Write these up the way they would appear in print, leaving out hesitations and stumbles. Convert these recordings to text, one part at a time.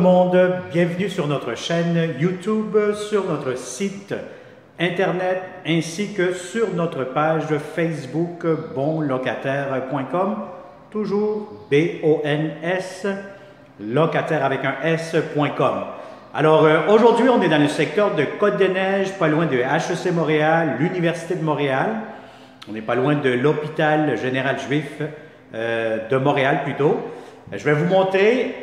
monde, bienvenue sur notre chaîne YouTube, sur notre site internet ainsi que sur notre page Facebook bonlocataire.com, toujours B-O-N-S, locataire avec un S.com. Alors aujourd'hui on est dans le secteur de Côte-des-Neiges, pas loin de HEC Montréal, l'Université de Montréal. On n'est pas loin de l'hôpital général juif de Montréal plutôt. Je vais vous montrer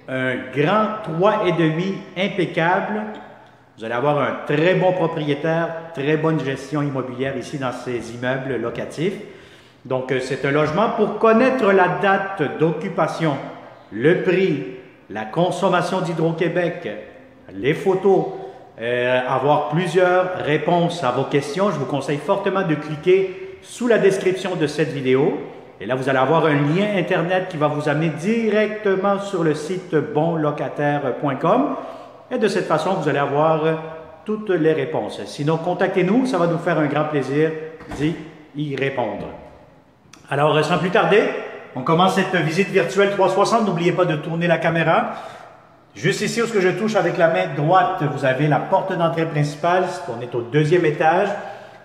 un grand 3,5 impeccable. Vous allez avoir un très bon propriétaire, très bonne gestion immobilière ici dans ces immeubles locatifs. Donc c'est un logement pour connaître la date d'occupation, le prix, la consommation d'Hydro-Québec, les photos, avoir plusieurs réponses à vos questions. Je vous conseille fortement de cliquer sous la description de cette vidéo. Et là, vous allez avoir un lien Internet qui va vous amener directement sur le site bonlocataire.com. Et de cette façon, vous allez avoir toutes les réponses. Sinon, contactez-nous, ça va nous faire un grand plaisir d'y répondre. Alors, sans plus tarder, on commence cette visite virtuelle 360. N'oubliez pas de tourner la caméra. Juste ici, où je touche avec la main droite, vous avez la porte d'entrée principale. On est au 2e étage.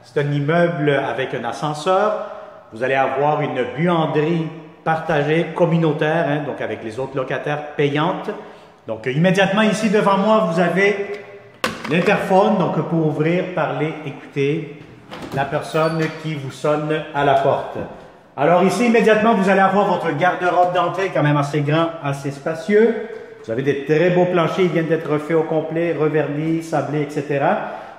C'est un immeuble avec un ascenseur. Vous allez avoir une buanderie partagée, communautaire, donc avec les autres locataires payantes. Donc immédiatement ici devant moi, vous avez l'interphone, donc pour ouvrir, parler, écouter la personne qui vous sonne à la porte. Alors ici, immédiatement, vous allez avoir votre garde-robe d'entrée, quand même assez grand, assez spacieux. Vous avez des très beaux planchers, ils viennent d'être refaits au complet, revernis, sablés, etc.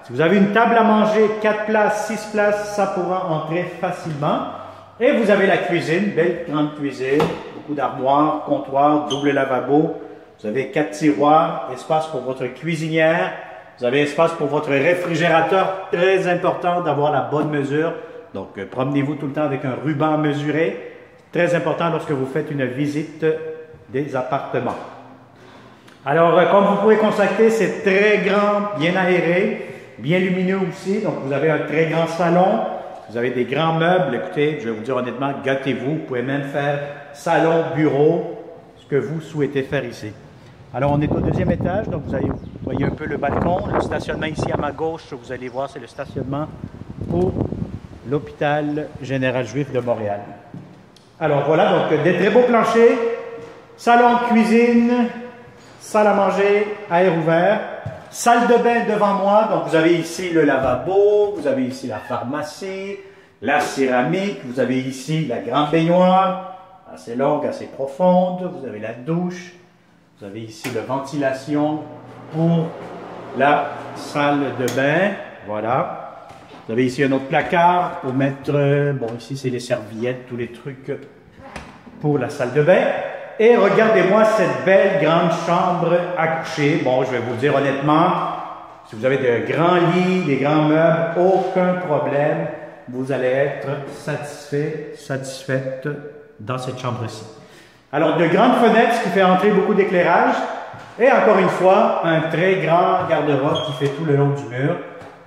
Si vous avez une table à manger, 4 places, 6 places, ça pourra entrer facilement. Et vous avez la cuisine, belle grande cuisine, beaucoup d'armoires, comptoir, double lavabo. Vous avez 4 tiroirs, espace pour votre cuisinière. Vous avez espace pour votre réfrigérateur, très important d'avoir la bonne mesure. Donc, promenez-vous tout le temps avec un ruban mesuré. Très important lorsque vous faites une visite des appartements. Alors, comme vous pouvez constater, c'est très grand, bien aéré, bien lumineux aussi. Donc, vous avez un très grand salon. Vous avez des grands meubles. Écoutez, je vais vous dire honnêtement, gâtez-vous. Vous pouvez même faire salon, bureau, ce que vous souhaitez faire ici. Alors, on est au 2e étage. Donc, vous voyez un peu le balcon. Le stationnement ici à ma gauche, vous allez voir, c'est le stationnement pour l'hôpital général juif de Montréal. Alors, voilà. Donc, des très beaux planchers. Salon, cuisine, salle à manger, air ouvert. Salle de bain devant moi, donc vous avez ici le lavabo, vous avez ici la pharmacie, la céramique, vous avez ici la grande baignoire, assez longue, assez profonde, vous avez la douche, vous avez ici la ventilation pour la salle de bain, voilà. Vous avez ici un autre placard pour mettre, bon ici c'est les serviettes, tous les trucs pour la salle de bain. Et regardez-moi cette belle grande chambre à coucher. Bon, je vais vous le dire honnêtement, si vous avez de grands lits, des grands meubles, aucun problème. Vous allez être satisfaite dans cette chambre-ci. Alors, de grandes fenêtres, ce qui fait entrer beaucoup d'éclairage. Et encore une fois, un très grand garde-robe qui fait tout le long du mur.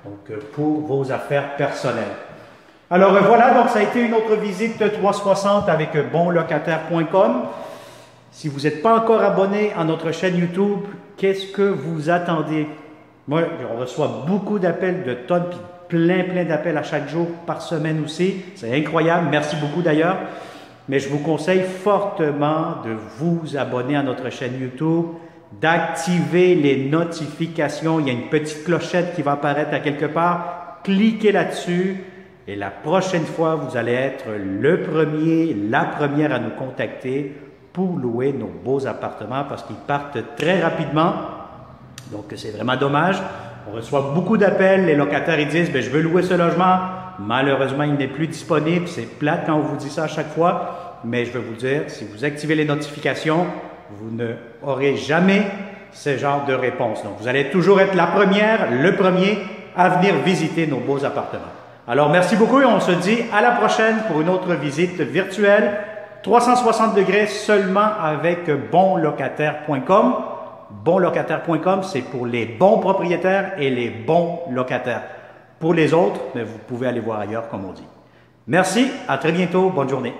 Donc, pour vos affaires personnelles. Alors, voilà, donc ça a été une autre visite 360 avec bonlocataire.com. Si vous n'êtes pas encore abonné à notre chaîne YouTube, qu'est-ce que vous attendez? Moi, on reçoit beaucoup d'appels, de tonnes, puis plein d'appels à chaque jour, par semaine aussi. C'est incroyable, merci beaucoup d'ailleurs. Mais je vous conseille fortement de vous abonner à notre chaîne YouTube, d'activer les notifications. Il y a une petite clochette qui va apparaître à quelque part. Cliquez là-dessus et la prochaine fois, vous allez être le premier, la première à nous contacter pour louer nos beaux appartements parce qu'ils partent très rapidement. Donc, c'est vraiment dommage. On reçoit beaucoup d'appels. Les locataires, ils disent, je veux louer ce logement. Malheureusement, il n'est plus disponible. C'est plate quand on vous dit ça à chaque fois. Mais je vais vous dire, si vous activez les notifications, vous ne aurez jamais ce genre de réponse. Donc, vous allez toujours être la première, le premier à venir visiter nos beaux appartements. Alors, merci beaucoup et on se dit à la prochaine pour une autre visite virtuelle. 360 degrés seulement avec bonlocataire.com. Bonlocataire.com, c'est pour les bons propriétaires et les bons locataires. Pour les autres, vous pouvez aller voir ailleurs, comme on dit. Merci, à très bientôt, bonne journée.